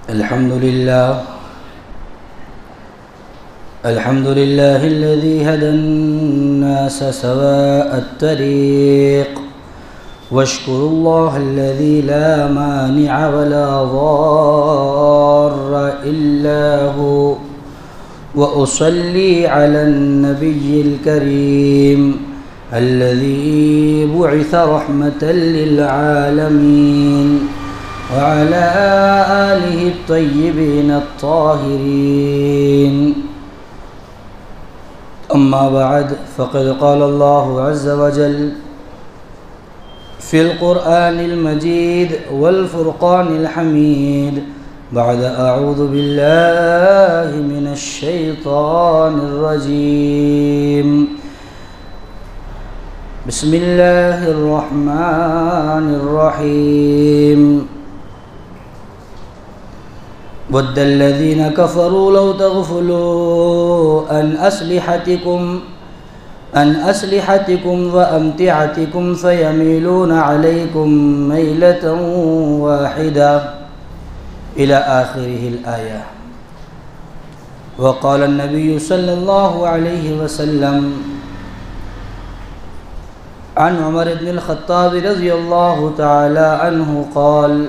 الحمد لله الذي هدى الناس سواء الطريق واشكروا الله الذي لا مانع ولا ضار إلا هو وأصلي على النبي الكريم الذي بعث رحمة للعالمين وعلى آله الطيبين الطاهرين. أما بعد فقد قال الله عز وجل في القرآن المجيد والفرقان الحميد بعد أعوذ بالله من الشيطان الرجيم بسم الله الرحمن الرحيم ود الذين كفروا لو تغفلوا عن أسلحتكم وأمتعتكم فيميلون عليكم ميلة واحدة إلى آخره الآية. وقال النبي صلى الله عليه وسلم عن عمر بن الخطاب رضي الله تعالى عنه قال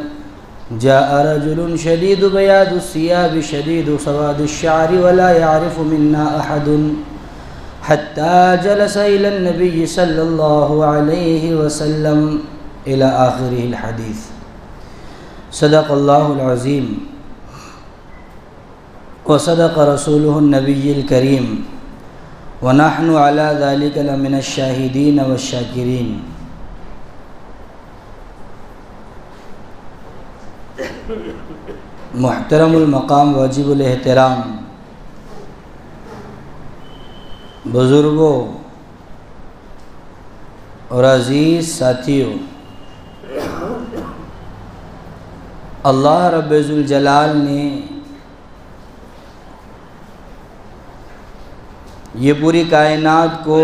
جاء رجل شديد بياض الثياب شديد سواد الشعر ولا يعرف منا أحد حتى جلس إلى النبي صلى الله عليه وسلم إلى آخره الحديث. صدق الله العظيم وصدق رسوله النبي الكريم ونحن على ذلك لمن الشاهدين والشاكرين. محترم المقام واجب الاحترام بزرگوں اور عزیز ساتھیوں، اللہ رب ذوالجلال نے یہ پوری کائنات کو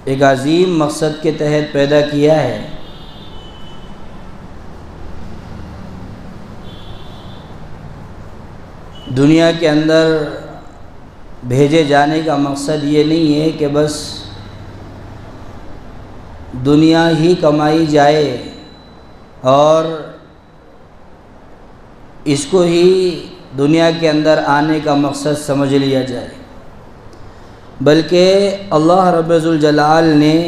ایک عظیم مقصد کے تحت پیدا کیا ہے. دنیا کے اندر بھیجے جانے کا مقصد یہ نہیں ہے کہ بس دنیا ہی کمائی جائے اور اس کو ہی دنیا کے اندر آنے کا مقصد سمجھ لیا جائے، بلکہ اللہ رب ذوالجلال نے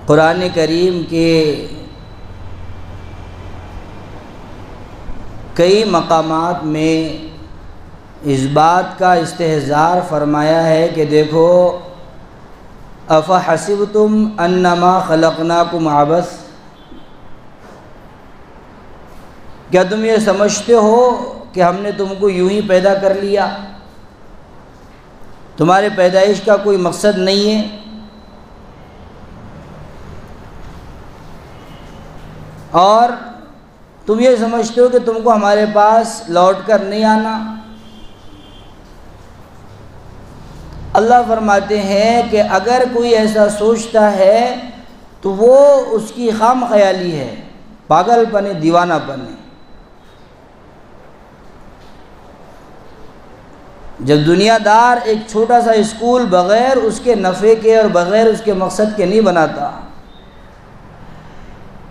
قرآن کریم کے کئی مقامات میں اس بات کا استحضار فرمایا ہے کہ دیکھو افحسبتم انما خلقناکم عبث، کیا تم یہ سمجھتے ہو کہ ہم نے تم کو یوں ہی پیدا کر لیا، تمہارے پیدائش کا کوئی مقصد نہیں ہے؟ اور تم یہ سمجھتے ہو کہ تم کو ہمارے پاس لوٹ کر نہیں آنا؟ اللہ فرماتے ہیں کہ اگر کوئی ایسا سوچتا ہے تو وہ اس کی خام خیالی ہے، پاگل پن ہے، دیوانہ پن ہے. جب دنیا دار ایک چھوٹا سا اسکول بغیر اس کے نفع کے اور بغیر اس کے مقصد کے نہیں بناتا،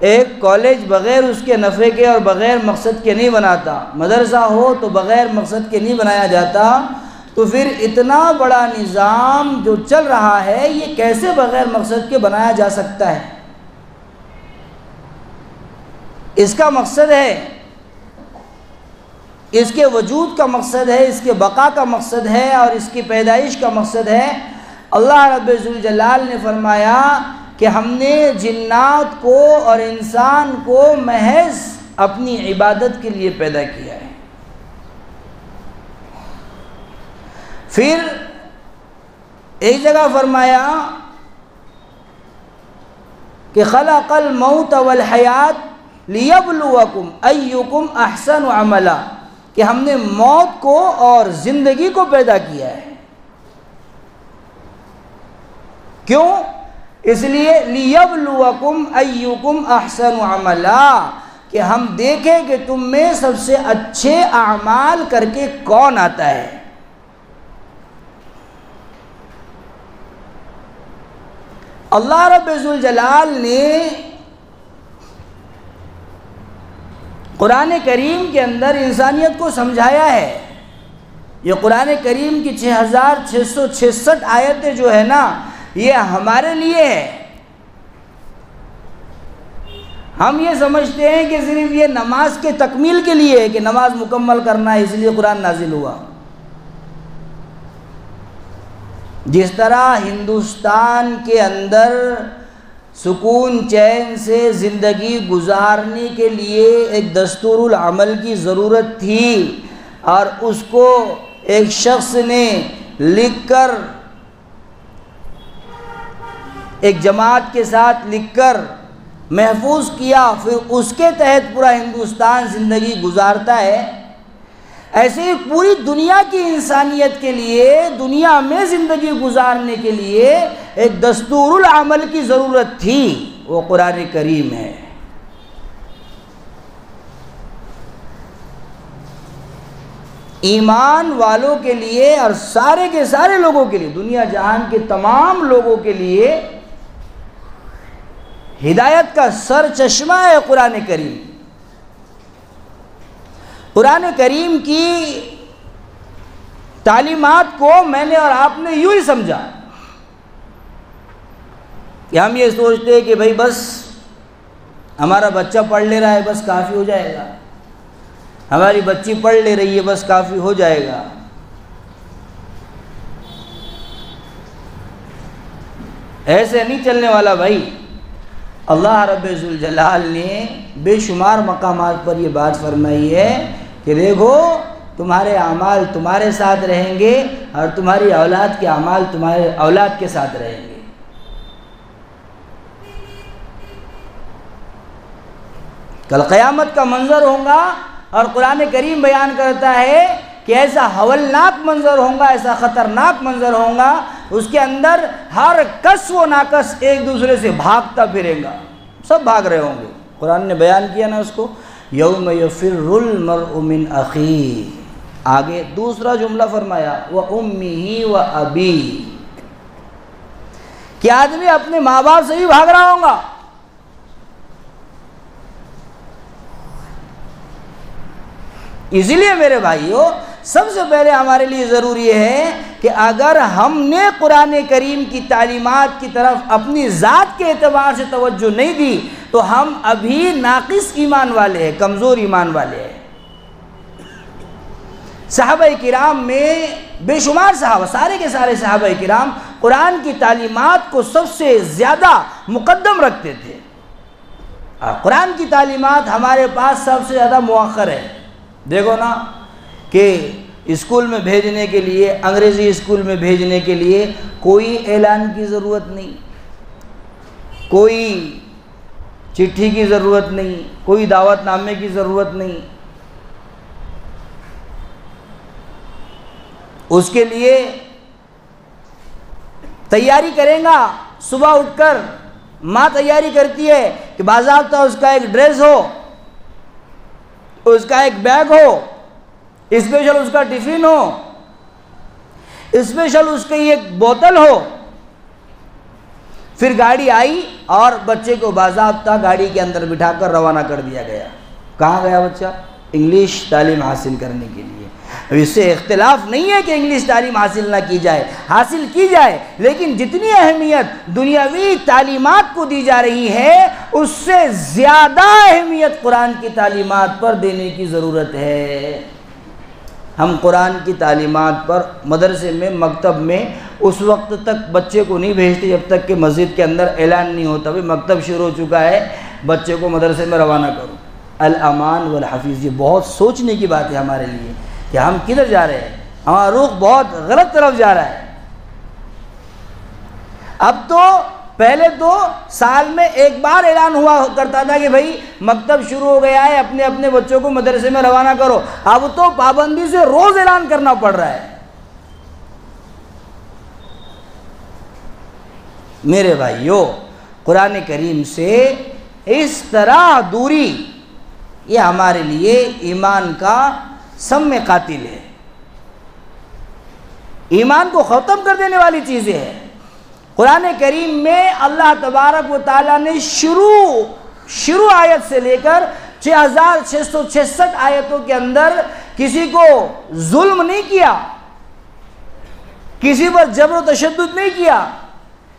ایک کالج بغیر اس کے نفع کے اور بغیر مقصد کے نہیں بناتا، مدرسہ ہو تو بغیر مقصد کے نہیں بنایا جاتا، تو پھر اتنا بڑا نظام جو چل رہا ہے یہ کیسے بغیر مقصد کے بنایا جا سکتا ہے؟ اس کا مقصد ہے، اس کے وجود کا مقصد ہے، اس کے بقا کا مقصد ہے اور اس کی پیدائش کا مقصد ہے. اللہ رب ذوالجلال نے فرمایا کہ ہم نے جنات کو اور انسان کو محض اپنی عبادت کے لیے پیدا کیا ہے. پھر ایک جگہ فرمایا کہ خلق الموت والحیات لیبلوکم ایکم احسن عملا، کہ ہم نے موت کو اور زندگی کو پیدا کیا ہے. کیوں؟ اس لیے لیبلوکم ایکم احسن عملا، کہ ہم دیکھیں کہ تم میں سب سے اچھے اعمال کر کے کون آتا ہے۔ اللہ رب ذوالجلال نے قرآن کریم کے اندر انسانیت کو سمجھایا ہے۔ یہ قرآن کریم کی 6666 آیتیں جو ہے نا، یہ ہمارے لیے ہے۔ ہم یہ سمجھتے ہیں کہ صرف یہ نماز کے تکمیل کے لیے ہے، کہ نماز مکمل کرنا ہے اس لیے قرآن نازل ہوا۔ جس طرح ہندوستان کے اندر سکون چین سے زندگی گزارنے کے لیے ایک دستور العمل کی ضرورت تھی، اور اس کو ایک شخص نے لکھ کر، ایک جماعت کے ساتھ لکھ کر محفوظ کیا، پھر اس کے تحت پورا ہندوستان زندگی گزارتا ہے، ایسے ہی پوری دنیا کی انسانیت کے لیے، دنیا میں زندگی گزارنے کے لیے ایک دستور العمل کی ضرورت تھی، وہ قرآن کریم ہے۔ ایمان والوں کے لیے اور سارے کے سارے لوگوں کے لیے، دنیا جہان کے تمام لوگوں کے لیے ہدایت کا سر چشمہ ہے قرآن کریم۔ قرآن کریم کی تعلیمات کو میں نے اور آپ نے یوں ہی سمجھا کہ ہم یہ سوچتے ہیں کہ بھئی بس ہمارا بچہ پڑھ لے رہا ہے بس کافی ہو جائے گا، ہماری بچی پڑھ لے رہی ہے بس کافی ہو جائے گا۔ ایسے نہیں چلنے والا بھائی۔ اللہ رب ذوالجلال نے بے شمار مقامات پر یہ بات فرمائی ہے کہ دیکھو تمہارے اعمال تمہارے ساتھ رہیں گے اور تمہاری اولاد کے اعمال تمہارے اولاد کے ساتھ رہیں گے۔ کل قیامت کا منظر ہوگا، اور قرآن کریم بیان کرتا ہے کہ ایسا ہولناک منظر ہوگا، ایسا خطرناک منظر ہوگا، اس کے اندر ہر کس و ناکس ایک دوسرے سے بھاگتا پھرے گا، سب بھاگ رہے ہوں گے۔ قرآن نے بیان کیا نا اس کو، یوم یفر المرء من اخیہ، آگے دوسرا جملہ فرمایا وَأُمِّهِ وَأَبِيهِ، کہ آدمی اپنے ماں باپ سے بھی بھاگ رہا ہوگا۔ اسی لیے میرے بھائیو، سب سے پہلے ہمارے لیے ضروری ہے کہ اگر ہم نے قرآن کریم کی تعلیمات کی طرف اپنی ذات کے اعتبار سے توجہ نہیں دی تو ہم ابھی ناقص ایمان والے ہیں، کمزور ایمان والے ہیں۔ صحابہ کرام میں بے شمار صحابہ، سارے کے سارے صحابہ کرام قرآن کی تعلیمات کو سب سے زیادہ مقدم رکھتے تھے، اور قرآن کی تعلیمات ہمارے پاس سب سے زیادہ مؤخر ہے۔ دیکھو نا کہ اسکول میں بھیجنے کے لیے، انگریزی اسکول میں بھیجنے کے لیے کوئی اعلان کی ضرورت نہیں، کوئی چٹھی کی ضرورت نہیں، کوئی دعوت نامے کی ضرورت نہیں۔ اس کے لیے تیاری کریں گا، صبح اٹھ کر ماں تیاری کرتی ہے کہ باضابطہ اس کا ایک ڈریس ہو، اس کا ایک بیگ ہو، اسپیشل اس کا ٹفن ہو، اسپیشل اس کی ایک بوتل ہو۔ پھر گاڑی آئی اور بچے کو باضابطہ گاڑی کے اندر بٹھا کر روانہ کر دیا گیا۔ کہاں گیا بچہ؟ انگلش تعلیم حاصل کرنے کے لیے۔ اب اس سے اختلاف نہیں ہے کہ انگلش تعلیم حاصل نہ کی جائے، حاصل کی جائے، لیکن جتنی اہمیت دنیاوی تعلیمات کو دی جا رہی ہے اس سے زیادہ اہمیت قرآن کی تعلیمات پر دینے کی ضرورت ہے۔ ہم قرآن کی تعلیمات پر مدرسے میں، مکتب میں اس وقت تک بچے کو نہیں بھیجتے جب تک کہ مسجد کے اندر اعلان نہیں ہوتا بھی مکتب شروع ہو چکا ہے، بچے کو مدرسے میں روانہ کرو۔ الامان والحفیظ، یہ بہت سوچنے کی بات ہے ہمارے لیے کہ ہم کدھر جا رہے ہیں، ہمارا رخ بہت غلط طرف جا رہا ہے۔ اب تو پہلے تو سال میں ایک بار اعلان ہوا کرتا تھا کہ بھئی مکتب شروع ہو گیا ہے، اپنے اپنے بچوں کو مدرسے میں روانہ کرو۔ اب تو پابندی سے روز اعلان کرنا پڑ رہا ہے۔ میرے بھائیو، قرآن کریم سے اس طرح دوری یہ ہمارے لیے ایمان کا سم قاتل ہے، ایمان کو ختم کر دینے والی چیزیں ہیں۔ قرآن کریم میں اللہ تبارک و تعالیٰ نے شروع آیت سے لے کر 6666 آیتوں کے اندر کسی کو ظلم نہیں کیا، کسی پر جبر و تشدد نہیں کیا،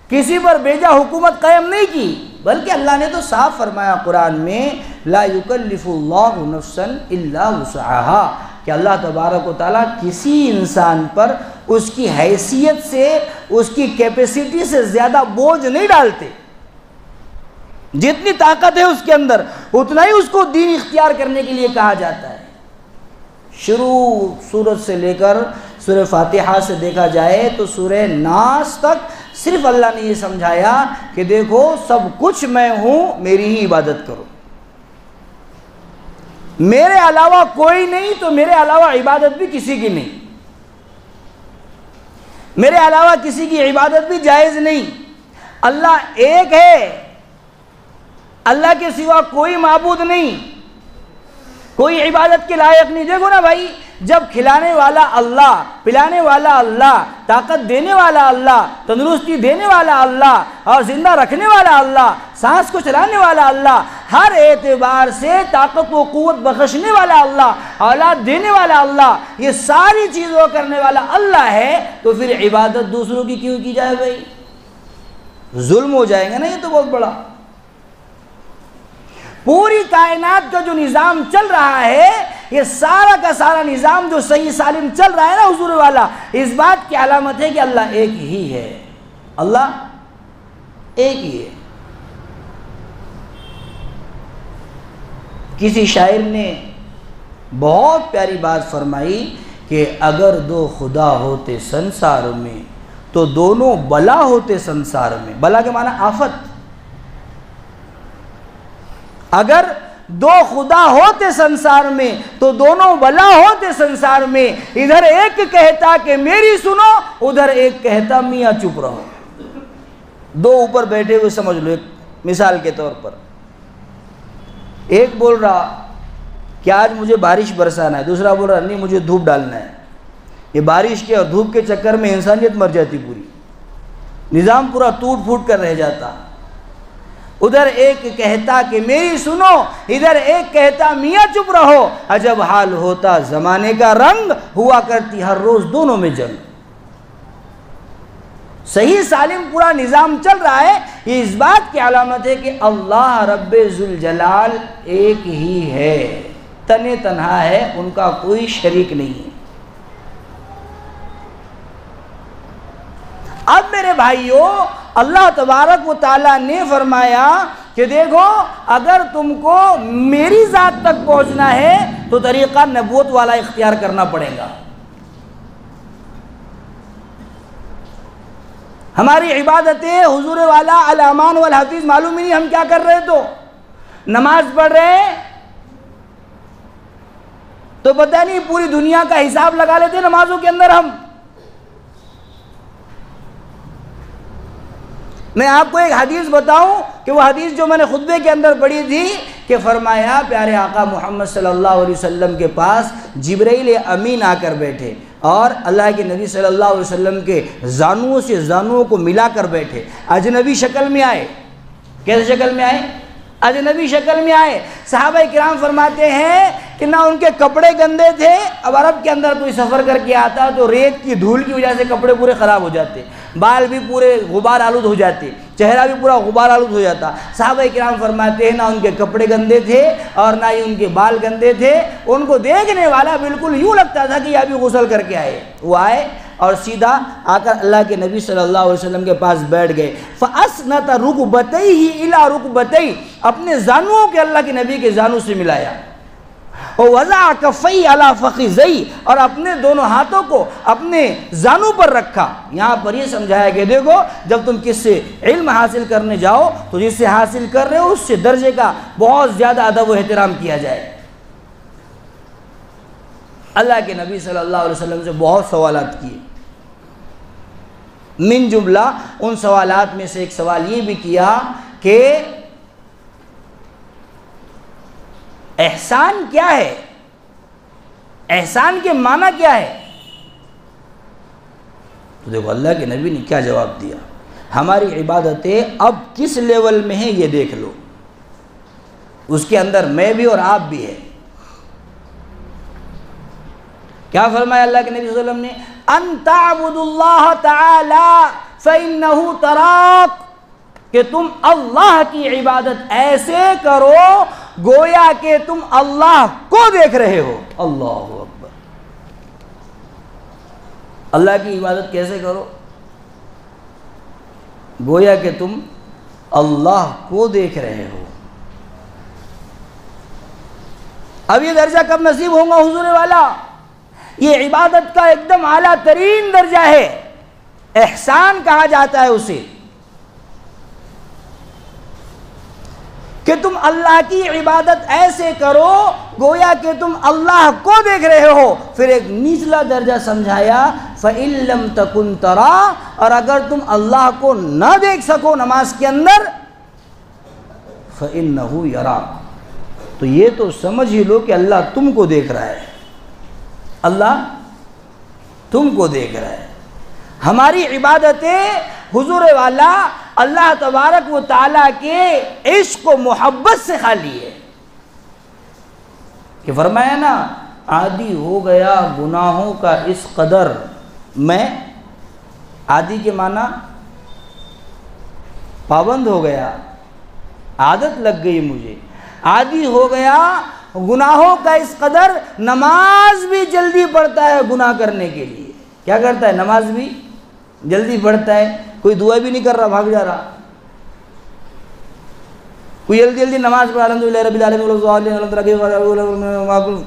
کسی پر بیجا حکومت قائم نہیں کی، بلکہ اللہ نے تو صاف فرمایا قرآن میں لا یکلف اللہ نفسا الا وسعها، کہ اللہ تبارک و تعالیٰ کسی انسان پر اس کی حیثیت سے، اس کی کیپیسٹی سے زیادہ بوجھ نہیں ڈالتے۔ جتنی طاقت ہے اس کے اندر اتنا ہی اس کو دین اختیار کرنے کے لیے کہا جاتا ہے۔ شروع سورت سے لے کر سورہ فاتحہ سے دیکھا جائے تو سورہ ناس تک صرف اللہ نے یہ سمجھایا کہ دیکھو سب کچھ میں ہوں، میری ہی عبادت کرو، میرے علاوہ کوئی نہیں تو میرے علاوہ عبادت بھی کسی کی نہیں، میرے علاوہ کسی کی عبادت بھی جائز نہیں۔ اللہ ایک ہے، اللہ کے سوا کوئی معبود نہیں، کوئی عبادت کے لائق نہیں۔ دیکھو نا بھائی، جب کھلانے والا اللہ، پلانے والا اللہ، طاقت دینے والا اللہ، تندرستی دینے والا اللہ، اور زندہ رکھنے والا اللہ، سانس کو چلانے والا اللہ، ہر اعتبار سے طاقت و قوت بخشنے والا اللہ، اولاد دینے والا اللہ، یہ ساری چیزوں کرنے والا اللہ ہے، تو پھر عبادت دوسروں کی کیوں کی جائے بھائی؟ ظلم ہو جائے گا نا یہ تو بہت بڑا۔ پوری کائنات کا جو نظام چل رہا ہے، یہ سارا کا سارا نظام جو صحیح سالم چل رہا ہے نا حضور والا، اس بات کی علامت ہے کہ اللہ ایک ہی ہے، اللہ ایک ہی ہے۔ کسی شاعر نے بہت پیاری بات فرمائی کہ اگر دو خدا ہوتے سنسار میں تو دونوں بلا ہوتے سنسار میں۔ بلا کے معنی آفت۔ اگر دو خدا ہوتے سنسار میں تو دونوں بلا ہوتے سنسار میں، ادھر ایک کہتا کہ میری سنو، ادھر ایک کہتا میاں چپ رہو۔ دو اوپر بیٹھے ہوئے سمجھ لو، ایک مثال کے طور پر ایک بول رہا کہ آج مجھے بارش برسانا ہے، دوسرا بول رہا نہیں مجھے دھوپ ڈالنا ہے۔ یہ بارش کے اور دھوپ کے چکر میں انسانیت مر جاتی، پوری نظام پورا ٹوٹ پھوٹ کر رہ جاتا۔ ادھر ایک کہتا کہ میری سنو، ادھر ایک کہتا میاں چپ رہو۔ عجب حال ہوتا زمانے کا رنگ، ہوا کرتی ہر روز دونوں میں جنگ۔ صحیح سالم پورا نظام چل رہا ہے، یہ اس بات کی علامت ہے کہ اللہ رب ذوالجلال ایک ہی ہے، تنے تنہا ہے، ان کا کوئی شریک نہیں ہے۔ اب میرے بھائیوں، اللہ تبارک و تعالیٰ نے فرمایا کہ دیکھو اگر تم کو میری ذات تک پہنچنا ہے تو طریقہ نبوت والا اختیار کرنا پڑے گا۔ ہماری عبادتیں حضور والا الامان والحفیظ معلوم ہی نہیں ہم کیا کر رہے، تو نماز پڑھ رہے ہیں تو پتہ نہیں پوری دنیا کا حساب لگا لیتے نمازوں کے اندر ہم۔ میں آپ کو ایک حدیث بتاؤں کہ وہ حدیث جو میں نے خطبے کے اندر پڑھی تھی کہ فرمایا پیارے آقا محمد صلی اللہ علیہ وسلم کے پاس جبرائیل امین آ کر بیٹھے اور اللہ کے نبی صلی اللہ علیہ وسلم کے زانوؤں سے زانوؤں کو ملا کر بیٹھے، اجنبی شکل میں آئے۔ کیسے شکل میں آئے؟ اجنبی شکل میں آئے۔ صحابہ کرام فرماتے ہیں کہ نہ ان کے کپڑے گندے تھے، اب عرب کے اندر کوئی سفر کر کے آتا تو ریت کی دھول کی وجہ سے کپڑے پورے خراب ہو جاتے، بال بھی پورے غبار آلود ہو جاتے، چہرہ بھی پورا غبار آلود ہو جاتا۔ صحابہ کرام فرماتے ہیں نہ ان کے کپڑے گندے تھے اور نہ ہی ان کے بال گندے تھے، ان کو دیکھنے والا بالکل یوں لگتا تھا کہ یہ ابھی غسل کر کے آئے۔ وہ آئے اور سیدھا آ کر اللہ کے نبی صلی اللہ علیہ وسلم کے پاس بیٹھ گئے۔ فَأَسْنَتَ رُكْبَتَيْهِ إِلَىٰ رُكْبَتَيْهِ، اپنے زانوؤں کے اللہ کے نبی کے زانو سے ملایا۔ وَوَضَعَ كَفَّيْهِ عَلَىٰ فَخِذَيْهِ، اور اپنے دونوں ہاتھوں کو اپنے زانو پر رکھا۔ یہاں پر یہ سمجھایا کہ دیکھو جب تم کس سے علم حاصل کرنے جاؤ تو جس سے حاصل کر رہے ہو اس سے درجے کا بہت زیادہ ادب و احترام کیا جائے۔ اللہ کے نبی صلی اللہ علیہ وسلم سے بہت سوالات کیے، من جملہ ان سوالات میں سے ایک سوال یہ بھی کیا کہ احسان کیا ہے، احسان کے معنی کیا ہے؟ تو دیکھو اللہ کے نبی نے کیا جواب دیا، ہماری عبادتیں اب کس لیول میں ہیں یہ دیکھ لو، اس کے اندر میں بھی اور آپ بھی ہے۔ کیا فرمایا اللہ کے نبی صلی اللہ علیہ وسلم نے؟ ان تعبد اللہ تعالی فإنہ تراک، کہ تم اللہ کی عبادت ایسے کرو گویا کہ تم اللہ کو دیکھ رہے ہو۔ اللہ اکبر، اللہ کی عبادت کیسے کرو؟ گویا کہ تم اللہ کو دیکھ رہے ہو۔ اب یہ درجہ کب نصیب ہوگا حضور والا؟ یہ عبادت کا ایک دم اعلیٰ ترین درجہ ہے، احسان کہا جاتا ہے اسے، کہ تم اللہ کی عبادت ایسے کرو گویا کہ تم اللہ کو دیکھ رہے ہو۔ پھر ایک نچلا درجہ سمجھایا، فَإِن لَمْ تَكُنْ تَرَى، اور اگر تم اللہ کو نہ دیکھ سکو نماز کے اندر، فَإِنَّهُ يَرَاكَ، تو یہ تو سمجھ ہی لو کہ اللہ تم کو دیکھ رہا ہے، اللہ تم کو دیکھ رہا ہے۔ ہماری عبادتیں حضور والا اللہ تبارک و تعالیٰ کے عشق و محبت سے خالی ہے، کہ فرمایا نا عادی ہو گیا گناہوں کا اس قدر، میں عادی کے معنی پابند ہو گیا، عادت لگ گئی مجھے، عادی ہو گیا گناہوں کا اس قدر، نماز بھی جلدی پڑھتا ہے گناہ کرنے کے لیے۔ کیا کرتا ہے؟ نماز بھی جلدی پڑھتا ہے، کوئی دعا بھی نہیں کر رہا، بھاگ جا رہا، کوئی جلدی جلدی نماز پڑھ، الحمدللہ رب العالمین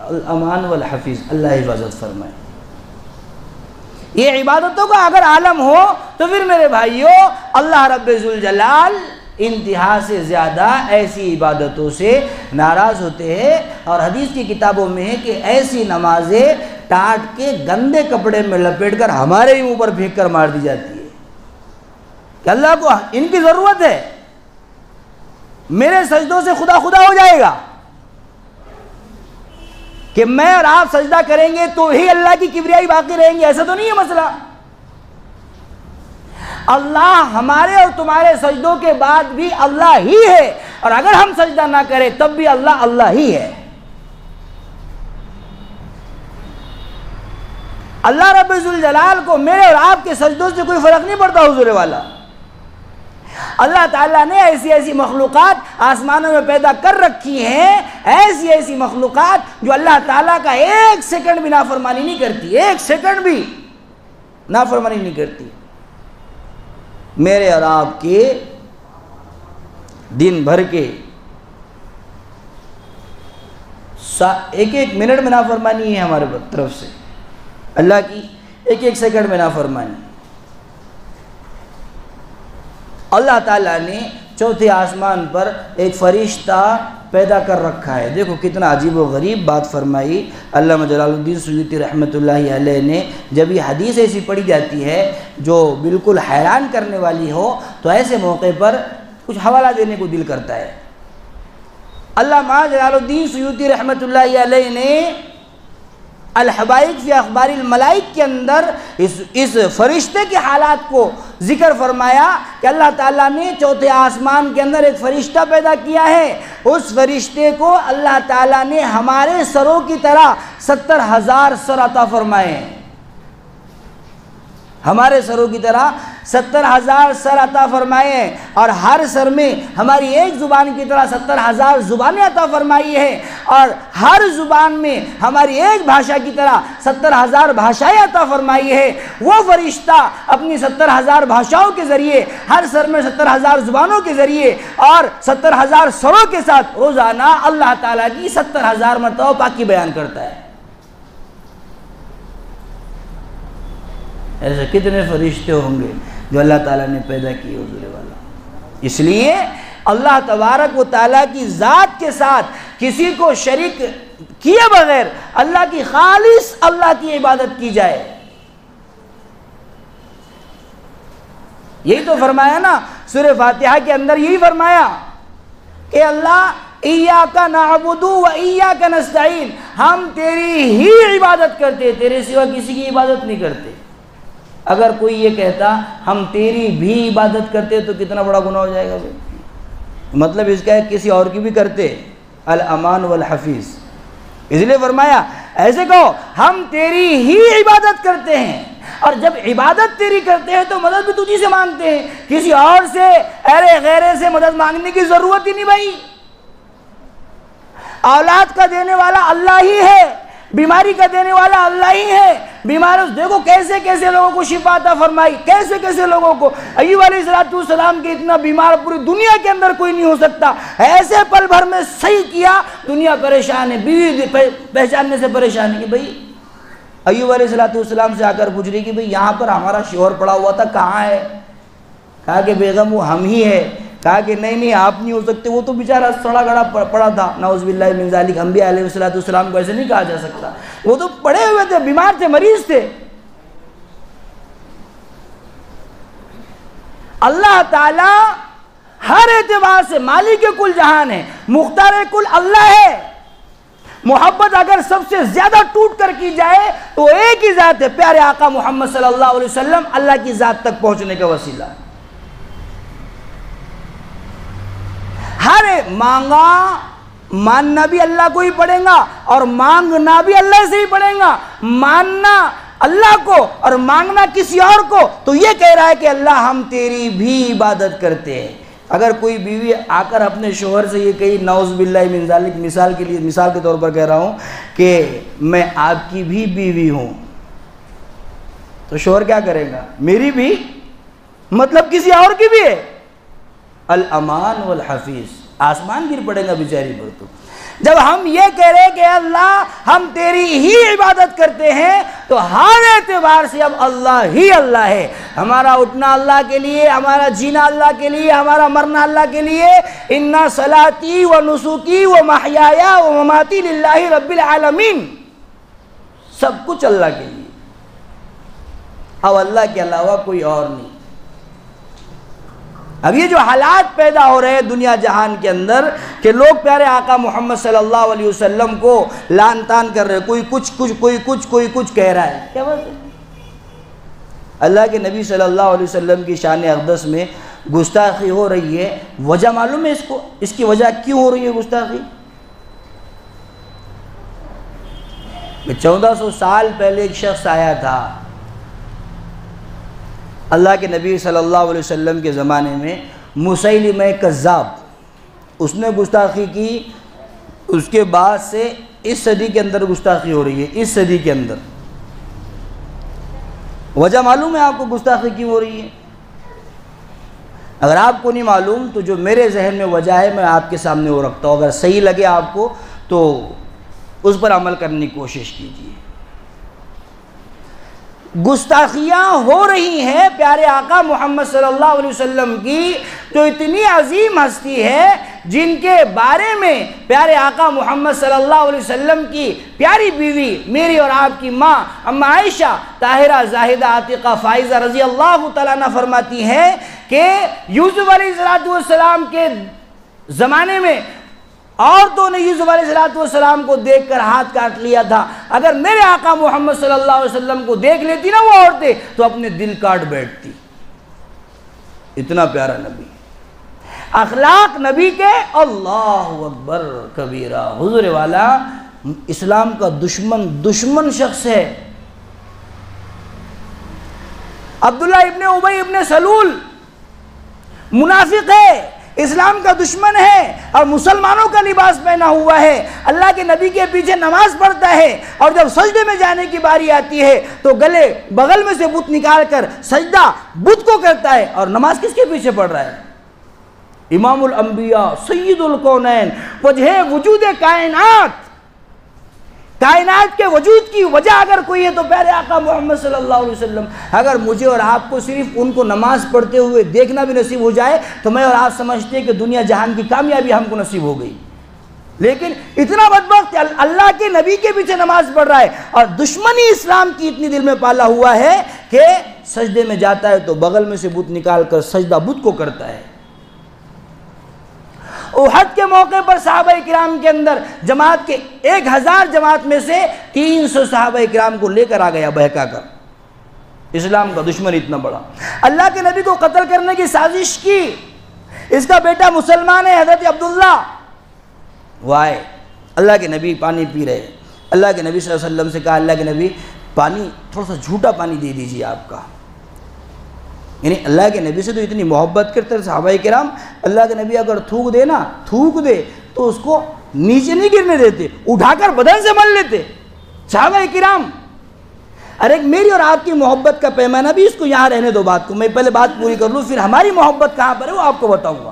الامان والحفیظ، اللہ حفاظت فرمائے۔ یہ عبادتوں کا اگر عالم ہو تو پھر میرے بھائیوں اللہ رب ذوالجلال انتہا سے زیادہ ایسی عبادتوں سے ناراض ہوتے ہیں، اور حدیث کی کتابوں میں ہے کہ ایسی نمازیں ٹاٹ کے گندے کپڑے میں لپیٹ کر ہمارے ہی اوپر پھینک کر مار دی جاتی ہے، کہ اللہ کو ان کی ضرورت ہے، میرے سجدوں سے خدا خدا ہو جائے گا، کہ میں اور آپ سجدہ کریں گے تو ہی اللہ کی کبریائی باقی رہیں گی، ایسا تو نہیں ہے مسئلہ۔ اللہ ہمارے اور تمہارے سجدوں کے بعد بھی اللہ ہی ہے، اور اگر ہم سجدہ نہ کریں تب بھی اللہ اللہ ہی ہے۔ اللہ رب ذوالجلال کو میرے اور آپ کے سجدوں سے کوئی فرق نہیں پڑتا حضور والا۔ اللہ تعالیٰ نے ایسی ایسی مخلوقات آسمانوں میں پیدا کر رکھی ہیں، ایسی ایسی مخلوقات جو اللہ تعالیٰ کا ایک سیکنڈ بھی نافرمانی نہیں کرتی، ایک سیکنڈ بھی نافرمانی نہیں کرتی۔ میرے اور آپ کے دن بھر کے ایک ایک منٹ میں نافرمانی ہے ہمارے طرف سے، اللہ کی ایک ایک سیکنڈ میں نافرمانی۔ اللہ تعالیٰ نے چوتھے آسمان پر ایک فرشتہ پیدا کر رکھا ہے۔ دیکھو کتنا عجیب و غریب بات فرمائی علامہ جلال الدین سیوطی رحمۃ اللہ علیہ نے۔ جب یہ حدیث ایسی پڑھی جاتی ہے جو بالکل حیران کرنے والی ہو تو ایسے موقع پر کچھ حوالہ دینے کو دل کرتا ہے۔ علامہ جلال الدین سیوطی رحمۃ اللہ علیہ نے الحبائق فی اخبار الملائک کے اندر اس فرشتے کے حالات کو ذکر فرمایا کہ اللہ تعالیٰ نے چوتھے آسمان کے اندر ایک فرشتہ پیدا کیا ہے، اس فرشتے کو اللہ تعالیٰ نے ہمارے سروں کی طرح 70,000 سر عطا فرمائے ہیں، ہمارے سروں کی طرح 70,000 سر عطا فرمائے ہیں، اور ہر سر میں ہماری ایک زبان کی طرح 70,000 زبانیں عطا فرمائی ہیں، اور ہر زبان میں ہماری ایک بھاشا کی طرح 70,000 بھاشائیں عطا فرمائی ہے۔ وہ فرشتہ اپنی 70,000 بھاشاؤں کے ذریعے، ہر سر میں 70,000 زبانوں کے ذریعے اور 70,000 سروں کے ساتھ روزانہ اللہ تعالیٰ کی 70,000 مرتبہ پاکی بیان کرتا ہے۔ ایسے کتنے فرشتے ہوں گے جو اللہ تعالیٰ نے پیدا کیے حضور والا۔ اس لیے اللہ تبارک و تعالیٰ کی ذات کے ساتھ کسی کو شریک کیے بغیر اللہ کی خالص اللہ کی عبادت کی جائے، یہی تو فرمایا نا سورہ فاتحہ کے اندر، یہی فرمایا کہ اللہ ایاک نعبد و ایاک نستعین، ہم تیری ہی عبادت کرتے، تیرے سوا کسی کی عبادت نہیں کرتے۔ اگر کوئی یہ کہتا ہم تیری بھی عبادت کرتے تو کتنا بڑا گناہ ہو جائے گا بھائی۔ مطلب اس کا ہے کسی اور کی بھی کرتے، الامان والحفیظ۔ اس لیے فرمایا ایسے کہو ہم تیری ہی عبادت کرتے ہیں، اور جب عبادت تیری کرتے ہیں تو مدد بھی تجھی سے مانگتے ہیں، کسی اور سے ارے غیرے سے مدد مانگنے کی ضرورت ہی نہیں بھائی۔ اولاد کا دینے والا اللہ ہی ہے، بیماری کا دینے والا اللہ ہی ہے۔ بیماروں دیکھو کیسے کیسے لوگوں کو شفا عطا فرمائی، کیسے کیسے لوگوں کو۔ ایوب علیہ السلام کے اتنا بیمار پوری دنیا کے اندر کوئی نہیں ہو سکتا، ایسے پل بھر میں صحیح کیا، دنیا پریشان ہے، بیوی پہچاننے سے پریشان ہے کہ بھئی ایوب علیہ السلام سے آ کر پوچھ رہی کہ بھئی یہاں پر ہمارا شوہر پڑا ہوا تھا کہاں ہے؟ کہا کہ بیگم وہ ہم ہی ہے۔ کہا کہ نہیں آپ نہیں ہو سکتے، وہ تو بیچارہ سڑا گڑا پڑا تھا، نعوذ باللہ من ذالک۔ انبیاء علیہ السلام کو ایسے نہیں کہا جا سکتا، وہ تو پڑے ہوئے تھے، بیمار تھے، مریض تھے۔ اللہ تعالی ہر اعتبار سے مالک کل جہان ہے، مختار کل اللہ ہے۔ محبت اگر سب سے زیادہ ٹوٹ کر کی جائے تو ایک ہی ذات ہے، پیارے آقا محمد صلی اللہ علیہ وسلم، اللہ کی ذات تک پہنچنے کا وسیلہ۔ ہر ماننا بھی اللہ کو ہی پڑے گا اور مانگنا بھی اللہ سے ہی پڑے گا۔ ماننا اللہ کو اور مانگنا کسی اور کو، تو یہ کہہ رہا ہے کہ اللہ ہم تیری بھی عبادت کرتے ہیں۔ اگر کوئی بیوی آ کر اپنے شوہر سے یہ کہی نعوذ باللہ من ذالک، مثال کے طور پر کہہ رہا ہوں کہ میں آپ کی بھی بیوی ہوں، تو شوہر کیا کرے گا؟ میری بھی مطلب کسی اور کی بھی ہے۔ الامان والحفیظ، آسمان گر پڑے گا بیچاری پر۔ تو جب ہم یہ کہہ رہے کہ اللہ ہم تیری ہی عبادت کرتے ہیں تو ہر اعتبار سے اب اللہ ہی اللہ ہے۔ ہمارا اٹھنا اللہ کے لیے، ہمارا جینا اللہ کے لیے، ہمارا مرنا اللہ کے لیے۔ ان صلاتی و نسکی و محیایا و مماتی للہ رب العالمین، سب کچھ اللہ کے لیے، اب اللہ کے علاوہ کوئی اور نہیں۔ اب یہ جو حالات پیدا ہو رہے ہیں دنیا جہان کے اندر کہ لوگ پیارے آقا محمد صلی اللہ علیہ وسلم کو لان تان کر رہے ہیں، کوئی کچھ کہہ رہا ہے، کیا بات ہے؟ اللہ کے نبی صلی اللہ علیہ وسلم کی شان اقدس میں گستاخی ہو رہی ہے، وجہ معلوم ہے اس کی وجہ کیوں ہو رہی ہے گستاخی؟ 1400 سال پہلے ایک شخص آیا تھا اللہ کے نبی صلی اللہ علیہ وسلم کے زمانے میں، مسیلمہ کذاب، اس نے گستاخی کی۔ اس کے بعد سے اس صدی کے اندر گستاخی ہو رہی ہے، اس صدی کے اندر۔ وجہ معلوم ہے آپ کو گستاخی کیوں ہو رہی ہے؟ اگر آپ کو نہیں معلوم تو جو میرے ذہن میں وجہ ہے میں آپ کے سامنے وہ رکھتا ہوں، اگر صحیح لگے آپ کو تو اس پر عمل کرنے کی کوشش کیجیے۔ گستاخیاں ہو رہی ہیں پیارے آقا محمد صلی اللہ علیہ وسلم کی، جو اتنی عظیم ہستی ہے جن کے بارے میں پیارے آقا محمد صلی اللہ علیہ وسلم کی پیاری بیوی میری اور آپ کی ماں اما عائشہ طاہرہ زاہدہ عاتقہ فائزہ رضی اللہ تعالیٰ عنہ فرماتی ہیں کہ یوسف علیہ السلام کے زمانے میں عورتوں نے یوسف علیہ السلام کو دیکھ کر ہاتھ کاٹ لیا تھا۔ اگر میرے آقا محمد صلی اللہ علیہ وسلم کو دیکھ لیتی نا وہ عورتیں تو اپنے دل کاٹ بیٹھتی۔ اتنا پیارا نبی، اخلاق نبی کے اللہ اکبر کبیرہ۔ حضور والا اسلام کا دشمن شخص ہے۔ عبداللہ ابن ابی ابن سلول منافق ہے، اسلام کا دشمن ہے اور مسلمانوں کا لباس پہنا ہوا ہے، اللہ کے نبی کے پیچھے نماز پڑھتا ہے، اور جب سجدے میں جانے کی باری آتی ہے تو گلے بغل میں سے بت نکال کر سجدہ بت کو کرتا ہے، اور نماز کس کے پیچھے پڑھ رہا ہے؟ امام الانبیاء سید الکونین، وجہ وجود کائنات کے وجود کی وجہ اگر کوئی ہے تو پیارے آقا محمد صلی اللہ علیہ وسلم۔ اگر مجھے اور آپ کو صرف ان کو نماز پڑھتے ہوئے دیکھنا بھی نصیب ہو جائے تو میں اور آپ سمجھتے ہیں کہ دنیا جہان کی کامیابی ہم کو نصیب ہو گئی، لیکن اتنا بدبخت اللہ کے نبی کے پیچھے نماز پڑھ رہا ہے اور دشمنی اسلام کی اتنی دل میں پالا ہوا ہے کہ سجدے میں جاتا ہے تو بغل میں سے بت نکال کر سجدہ بت کو کرتا ہے۔ احد کے موقع پر صحابہ کرام کے اندر جماعت کے 1000 جماعت میں سے 300 صحابہ کرام کو لے کر آ گیا بہکا کر، اسلام کا دشمن اتنا بڑا، اللہ کے نبی کو قتل کرنے کی سازش کی۔ اس کا بیٹا مسلمان ہے حضرت عبداللہ، وہ آئے، اللہ کے نبی پانی پی رہے، اللہ کے نبی صلی اللہ علیہ وسلم سے کہا اللہ کے نبی پانی تھوڑا سا جھوٹا پانی دے دیجیے آپ کا، یعنی اللہ کے نبی سے تو اتنی محبت کرتے ہیں صحابہ کرام، اللہ کے نبی اگر تھوک دے تو اس کو نیچے نہیں گرنے دیتے، اٹھا کر بدن سے مل لیتے صحابہ کرام۔ ارے میری اور آپ کی محبت کا پیمانہ بھی اس کو یہاں رہنے دو، بات کو میں پہلے بات پوری کر لوں، پھر ہماری محبت کہاں پر ہے وہ آپ کو بتاؤں گا۔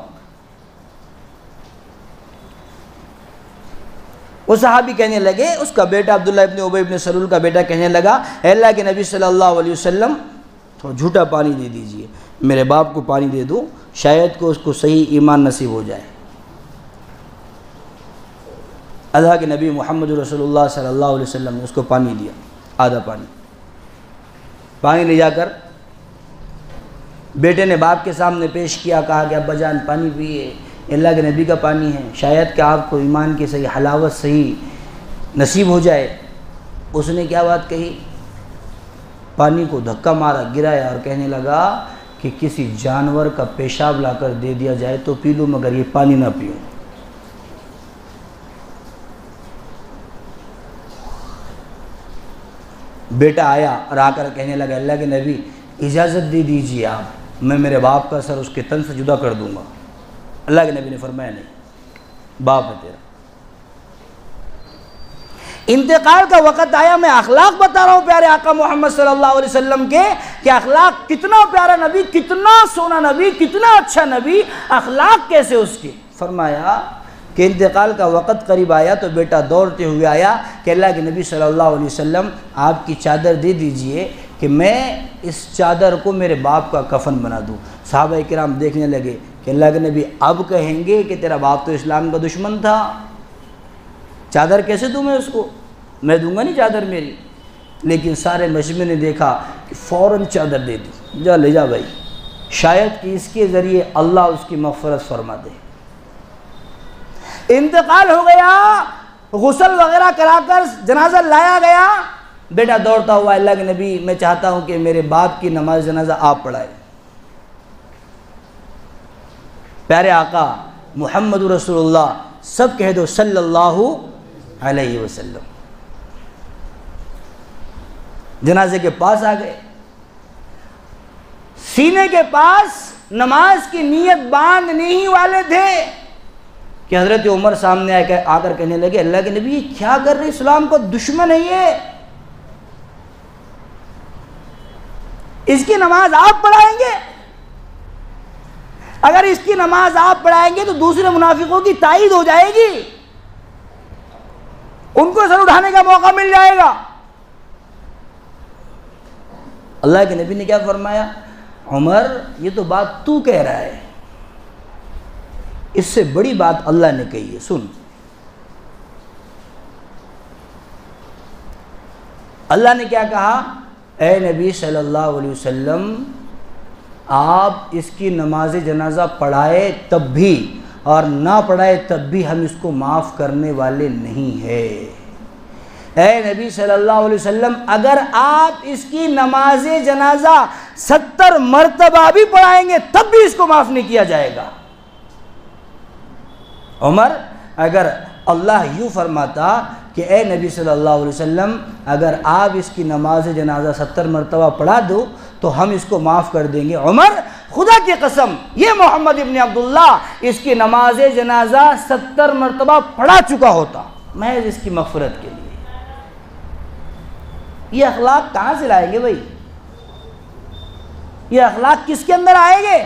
وہ صحابی کہنے لگے، اس کا بیٹا عبداللہ ابن ابی ابن سلول کا بیٹا کہنے لگا، اے اللہ کے نبی صلی اللہ علیہ وسلم تھوڑا جھوٹا پانی دے دیجئے، میرے باپ کو پانی دے دوں، شاید کو اس کو صحیح ایمان نصیب ہو جائے۔ اللہ کے نبی محمد رسول اللہ صلی اللہ علیہ وسلم نے اس کو پانی دیا، آدھا پانی لے جا کر بیٹے نے باپ کے سامنے پیش کیا، کہا کہ ابا جان پانی پیئے، اللہ کے نبی کا پانی ہے، شاید کہ آپ کو ایمان کی صحیح حلاوت صحیح نصیب ہو جائے۔ اس نے کیا بات کہی؟ پانی کو دھکا مارا، گرایا اور کہنے لگا کہ کسی جانور کا پیشاب لا کر دے دیا جائے تو پی لوں، مگر یہ پانی نہ پیوں۔ بیٹا آیا اور آ کر کہنے لگا اللہ کے نبی اجازت دے دیجیے آپ، میں میرے باپ کا سر اس کے تن سے جدا کر دوں گا۔ اللہ کے نبی نے فرمایا نہیں، باپ ہے تیرا۔ انتقال کا وقت آیا، میں اخلاق بتا رہا ہوں پیارے آقا محمد صلی اللہ علیہ وسلم کے، کہ اخلاق کتنا پیارا نبی، کتنا سونا نبی، کتنا اچھا نبی، اخلاق کیسے اس کی۔ فرمایا کہ انتقال کا وقت قریب آیا تو بیٹا دوڑتے ہوئے آیا کہ اللہ کے نبی صلی اللہ علیہ وسلم آپ کی چادر دے دیجئے کہ میں اس چادر کو میرے باپ کا کفن بنا دوں۔ صحابہ کرام دیکھنے لگے کہ اللہ کے نبی اب کہیں گے کہ تیرا باپ تو اسلام کا دشمن تھا، چادر کیسے دوں میں اس کو، میں دوں گا نہیں چادر میری۔ لیکن سارے مجمع نے دیکھا کہ فوراً چادر دے دی، جا لے جا بھائی، شاید کہ اس کے ذریعے اللہ اس کی مغفرت فرما دے۔ انتقال ہو گیا، غسل وغیرہ کرا کر جنازہ لایا گیا، بیٹا دوڑتا ہوا اللہ کے نبی میں چاہتا ہوں کہ میرے باپ کی نماز جنازہ آپ پڑھائے۔ پیارے آقا محمد رسول اللہ، سب کہہ دو صلی اللہ علیہ وسلم، جنازے کے پاس آ گئے، سینے کے پاس نماز کی نیت باندھنے ہی والے تھے کہ حضرت عمر سامنے آ کر کہنے لگے اللہ کے نبی یہ کیا کر رہے، اسلام کا دشمن ہے یہ، اس کی نماز آپ پڑھائیں گے؟ اگر اس کی نماز آپ پڑھائیں گے تو دوسرے منافقوں کی تائید ہو جائے گی، ان کو سر اٹھانے کا موقع مل جائے گا۔ اللہ کے نبی نے کیا فرمایا؟ عمر یہ تو بات تو کہہ رہا ہے، اس سے بڑی بات اللہ نے کہی ہے، سن۔ اللہ نے کیا کہا؟ اے نبی صلی اللہ علیہ وسلم آپ اس کی نماز جنازہ پڑھائے تب بھی اور نہ پڑھائے تب بھی ہم اس کو معاف کرنے والے نہیں ہیں۔ اے نبی صلی اللہ علیہ وسلم اگر آپ اس کی نماز جنازہ 70 مرتبہ بھی پڑھائیں گے تب بھی اس کو معاف نہیں کیا جائے گا۔ عمر اگر اللہ یوں فرماتا کہ اے نبی صلی اللہ علیہ وسلم اگر آپ اس کی نماز جنازہ 70 مرتبہ پڑھا دو تو ہم اس کو معاف کر دیں گے، عمر خدا کی قسم یہ محمد ابن عبداللہ اس کی نماز جنازہ 70 مرتبہ پڑھا چکا ہوتا محض اس کی مغفرت کے لیے۔ یہ اخلاق کہاں سے لائیں گے بھائی؟ یہ اخلاق کس کے اندر آئیں گے؟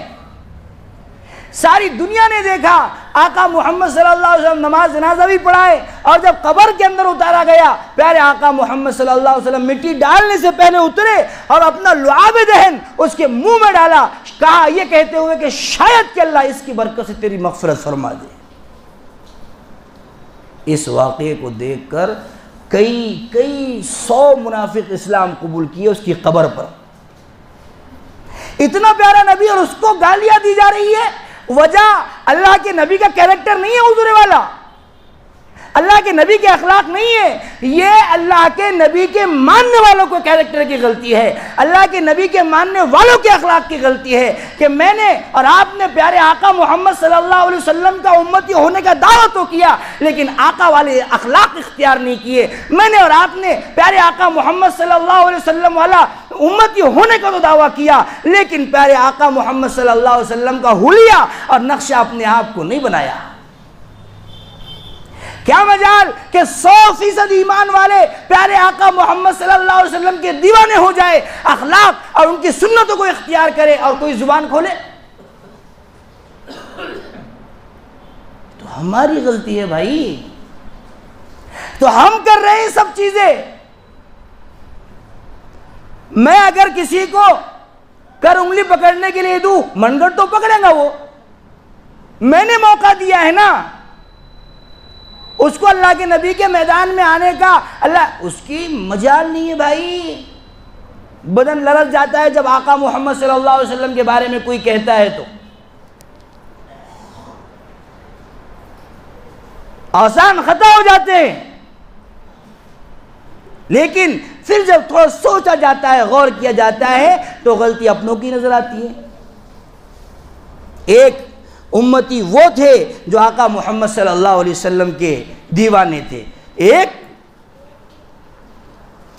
ساری دنیا نے دیکھا آقا محمد صلی اللہ علیہ وسلم نماز جنازہ بھی پڑھائے، اور جب قبر کے اندر اتارا گیا پیارے آقا محمد صلی اللہ علیہ وسلم مٹی ڈالنے سے پہلے اترے اور اپنا لعاب دہن اس کے منہ میں ڈالا، کہا یہ کہتے ہوئے کہ شاید کہ اللہ اس کی برکت سے تیری مغفرت فرما دے۔ اس واقعے کو دیکھ کر کئی 100 منافق اسلام قبول کیے اس کی قبر پر، اتنا پیارا نبی اور اس کو گالیاں دی جا رہی ہے. وجہ اللہ کے نبی کا کیریکٹر نہیں ہے حضور والا، اللہ کے نبی کے اخلاق نہیں ہے، یہ اللہ کے نبی کے ماننے والوں کو کیریکٹر کی غلطی ہے، اللہ کے نبی کے ماننے والوں کے اخلاق کی غلطی ہے کہ میں نے اور آپ نے پیارے آقا محمد صلی اللہ علیہ وسلم کا امتی ہونے کا دعویٰ تو کیا لیکن آقا والے اخلاق اختیار نہیں کیے. میں نے اور آپ نے پیارے آقا محمد صلی اللہ علیہ وسلم والا امتی ہونے کا تو دعویٰ کیا لیکن پیارے آقا محمد صلی اللہ علیہ وسلم کا حلیہ اور نقشہ اپنے آپ کو نہیں بنایا. کیا مجال کہ 100% ایمان والے پیارے آقا محمد صلی اللہ علیہ وسلم کے دیوانے ہو جائے، اخلاق اور ان کی سنتوں کو اختیار کرے اور کوئی زبان کھولے؟ تو ہماری غلطی ہے بھائی، تو ہم کر رہے ہیں سب چیزیں. میں اگر کسی کو کر انگلی پکڑنے کے لیے دوں منگڑ تو پکڑے گا، وہ میں نے موقع دیا ہے نا اس کو اللہ کے نبی کے میدان میں آنے کا. اللہ اس کی مجال نہیں ہے بھائی. بدن لرز جاتا ہے جب آقا محمد صلی اللہ علیہ وسلم کے بارے میں کوئی کہتا ہے تو آسان خطا ہو جاتے ہیں، لیکن پھر جب تھوڑا سوچا جاتا ہے، غور کیا جاتا ہے تو غلطی اپنوں کی نظر آتی ہے. ایک امتی وہ تھے جو آقا محمد صلی اللہ علیہ وسلم کے دیوانے تھے، ایک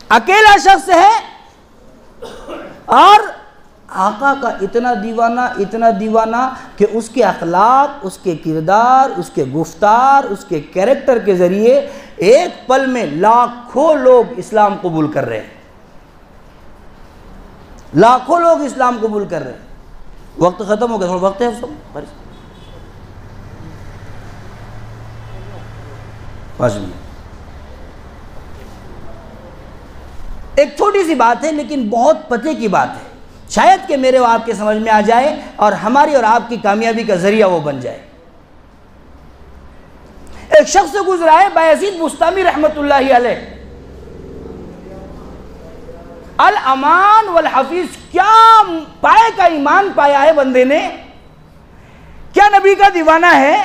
اکیلا شخص ہے اور آقا کا اتنا دیوانہ کہ اس کے اخلاق، اس کے کردار، اس کے گفتار، اس کے کیریکٹر کے ذریعے ایک پل میں لاکھوں لوگ اسلام قبول کر رہے ہیں، لاکھوں لوگ اسلام قبول کر رہے ہیں. وقت ختم ہو گیا، تھوڑا وقت ہے سب 5 منٹ. ایک چھوٹی سی بات ہے لیکن بہت پتے کی بات ہے، شاید کہ میرے و آپ کے سمجھ میں آ جائے اور ہماری اور آپ کی کامیابی کا ذریعہ وہ بن جائے. ایک شخص گزرا ہے بایزید بستامی رحمت اللہ علیہ، الامان والحفیظ. کیا پائے کا ایمان پایا ہے بندے نے، کیا نبی کا دیوانہ ہے.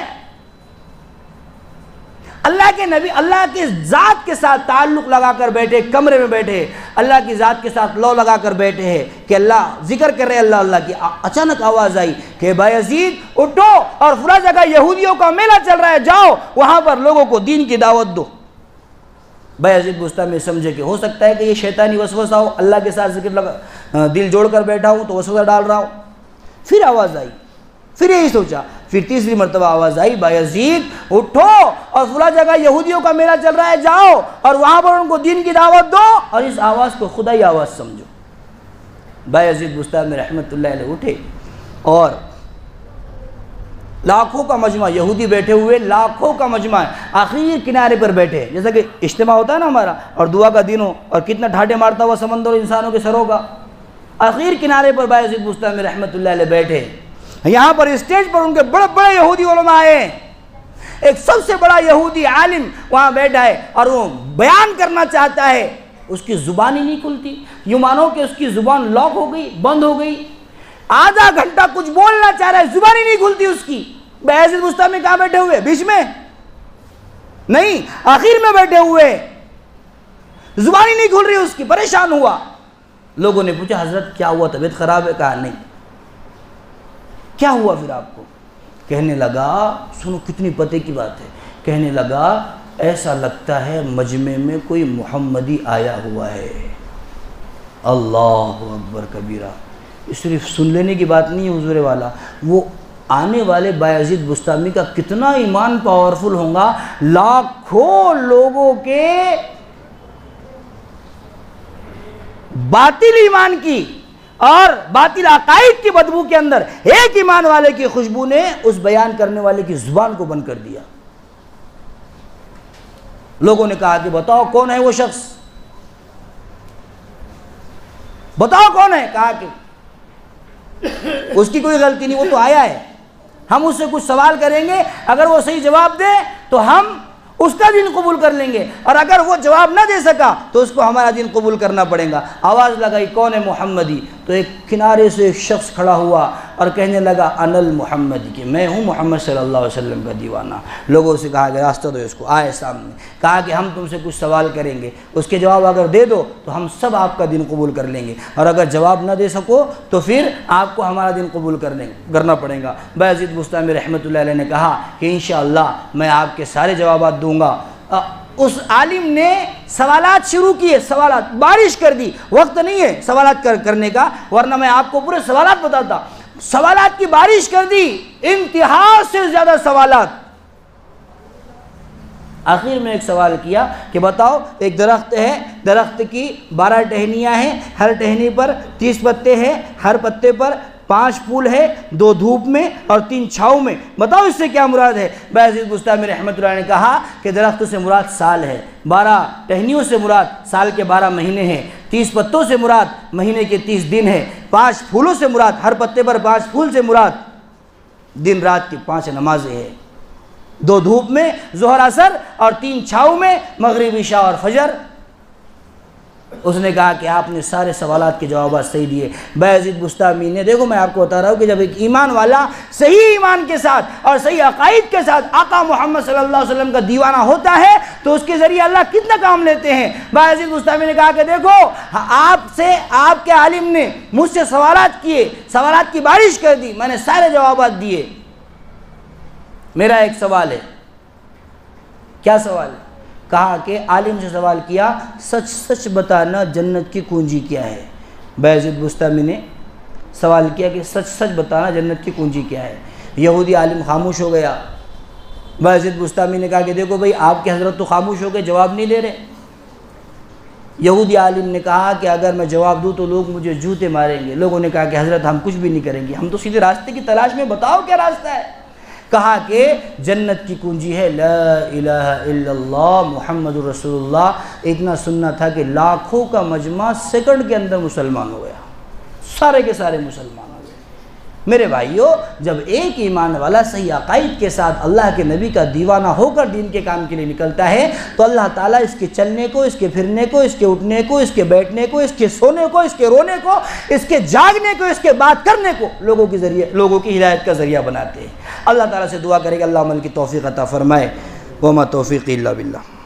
اللہ کے نبی اللہ کی ذات کے ساتھ تعلق لگا کر بیٹھے، کمرے میں بیٹھے اللہ کی ذات کے ساتھ لو لگا کر بیٹھے ہیں کہ اللہ ذکر کر رہے اللہ کی. اچانک آواز آئی کہ بایزید اٹھو اور فلاں جگہ یہودیوں کا میلہ چل رہا ہے، جاؤ وہاں پر لوگوں کو دین کی دعوت دو. بایزید بستامی سمجھے کہ ہو سکتا ہے کہ یہ شیطانی وسوسہ ہو، اللہ کے ساتھ ذکر دل جوڑ کر بیٹھا ہوں تو وسوسہ ڈال رہا ہوں. پھر آواز آئی، پھر یہی سوچا، پھر تیسری مرتبہ آواز آئی بایزید اٹھو اور فلاں جگہ یہودیوں کا میلہ چل رہا ہے، جاؤ اور وہاں پر ان کو دین کی دعوت دو اور اس آواز کو خدائی آواز سمجھو. بایزید بستامی رحمت اللہ علیہ اٹھے اور لاکھوں کا مجمع یہودی بیٹھے ہوئے، لاکھوں کا مجمع آخر کنارے پر بیٹھے، جیسا کہ اجتماع ہوتا ہے نا ہمارا اور دعا کا دن ہو اور کتنا ڈھاٹے مارتا ہوا سمندر انسانوں کے سروں کا. آخر کنارے پر بایزید بستامی رحمت اللہ علیہ بیٹھے. یہاں پر اسٹیج پر ان کے بڑے بڑے یہودی علماء آئے، ایک سب سے بڑا یہودی عالم وہاں بیٹھا ہے اور وہ بیان کرنا چاہتا ہے، اس کی زبان ہی نہیں کھلتی، یوں مانو کہ اس کی زبان لاک ہو گئی، بند ہو گئی. آدھا گھنٹہ کچھ بولنا چاہ رہا ہے، زبان ہی نہیں کھلتی اس کی. بایزید بستامی کہاں بیٹھے ہوئے؟ بیچ میں نہیں، آخر میں بیٹھے ہوئے، زبان ہی نہیں کھل رہی اس کی. پریشان ہوا. لوگوں نے پوچھا حضرت کیا ہوا، طبیعت خراب ہے؟ کہا نہیں. کیا ہوا پھر آپ کو؟ کہنے لگا، سنو کتنی پتے کی بات ہے، کہنے لگا ایسا لگتا ہے مجمع میں کوئی محمدی آیا ہوا ہے. اللہ اکبر کبیرہ. صرف سن لینے کی بات نہیں ہے حضور والا، وہ آنے والے بایزید بستامی کا کتنا ایمان پاورفل ہوگا. لاکھوں لوگوں کے باطل ایمان کی اور باطل عقائد کی بدبو کے اندر ایک ایمان والے کی خوشبو نے اس بیان کرنے والے کی زبان کو بند کر دیا. لوگوں نے کہا کہ بتاؤ کون ہے وہ شخص، بتاؤ کون ہے. کہا کہ اس کی کوئی غلطی نہیں، وہ تو آیا ہے، ہم اس سے کچھ سوال کریں گے، اگر وہ صحیح جواب دے تو ہم اس کا دین قبول کر لیں گے، اور اگر وہ جواب نہ دے سکا تو اس کو ہمارا دین قبول کرنا پڑے گا. آواز لگائی کون ہے محمدی، تو ایک کنارے سے ایک شخص کھڑا ہوا اور کہنے لگا انا المحمد کی، میں ہوں محمد صلی اللہ علیہ وسلم کا دیوانہ۔ لوگوں سے کہا کہ راستہ دو اس کو، آئے سامنے، کہا کہ ہم تم سے کچھ سوال کریں گے، اس کے جواب اگر دے دو تو ہم سب آپ کا دین قبول کر لیں گے، اور اگر جواب نہ دے سکو تو پھر آپ کو ہمارا دین قبول کرنا پڑے گا۔ بایزید بستامی رحمۃ اللہ علیہ نے کہا کہ انشاءاللہ میں آپ کے سارے جوابات دوں گا۔ اس عالم نے سوالات شروع کیے، سوالات بارش کر دی، وقت نہیں ہے سوالات کرنے کا ورنہ میں آپ کو پورے سوالات بتاتا۔ سوالات کی بارش کر دی، انتہا سے زیادہ سوالات۔ آخر میں ایک سوال کیا کہ بتاؤ ایک درخت ہے، درخت کی 12 ٹہنیاں ہیں، ہر ٹہنی پر 30 پتے ہیں، ہر پتے پر 5 پھول ہے، 2 دھوپ میں اور 3 چھاؤں میں، بتاؤ اس سے کیا مراد ہے؟ بایزید بستامی رحمۃ اللہ نے کہا کہ درخت سے مراد سال ہے، 12 ٹہنیوں سے مراد سال کے 12 مہینے ہیں، 30 پتوں سے مراد مہینے کے 30 دن ہیں، 5 پھولوں سے مراد ہر پتے پر 5 پھول سے مراد دن رات کی 5 نمازیں ہیں، 2 دھوپ میں ظہر عصر اور 3 چھاؤں میں مغرب عشاء اور فجر۔ اس نے کہا کہ آپ نے سارے سوالات کے جوابات صحیح دیے۔ بایزید بستامی نے، دیکھو میں آپ کو بتا رہا ہوں کہ جب ایک ایمان والا صحیح ایمان کے ساتھ اور صحیح عقائد کے ساتھ آقا محمد صلی اللہ علیہ وسلم کا دیوانہ ہوتا ہے تو اس کے ذریعے اللہ کتنا کام لیتے ہیں۔ بایزید بستامی نے کہا کہ دیکھو آپ کے عالم نے مجھ سے سوالات کیے، سوالات کی بارش کر دی، میں نے سارے جوابات دیے۔ میرا ایک سوال ہے۔ کیا سوال ہے؟ کہا کہ عالم سے سوال کیا سچ سچ بتانا جنت کی کنجی کیا ہے؟ بایزید بستامی نے سوال کیا کہ سچ سچ بتانا جنت کی کنجی کیا ہے؟ یہودی عالم خاموش ہو گیا۔ بایزید بستامی نے کہا کہ دیکھو بھائی آپ کے حضرت تو خاموش ہو گئے، جواب نہیں دے رہے۔ یہودی عالم نے کہا کہ اگر میں جواب دوں تو لوگ مجھے جوتے ماریں گے۔ لوگوں نے کہا کہ حضرت ہم کچھ بھی نہیں کریں گے، ہم تو سیدھے راستے کی تلاش میں، بتاؤ کیا راستہ ہے؟ کہا کہ جنت کی کنجی ہے لا الہ الا اللہ محمد رسول اللہ۔ اتنا سننا تھا کہ لاکھوں کا مجمع سیکنڈ کے اندر مسلمان ہو گیا، سارے کے سارے مسلمان ہو گئے۔ میرے بھائیو، جب ایک ایمان والا صحیح عقائد کے ساتھ اللہ کے نبی کا دیوانہ ہو کر دین کے کام کے لیے نکلتا ہے تو اللہ تعالیٰ اس کے چلنے کو، اس کے پھرنے کو، اس کے اٹھنے کو، اس کے بیٹھنے کو، اس کے سونے کو، اس کے رونے کو، اس کے جاگنے کو، اس کے بات کرنے کو لوگوں کی ہدایت کا ذریعہ بناتے ہیں۔ اللہ تعالیٰ سے دعا کرے کہ اللہ عمل کی توفیق عطا فرمائے۔ وما توفیقی الا باللہ۔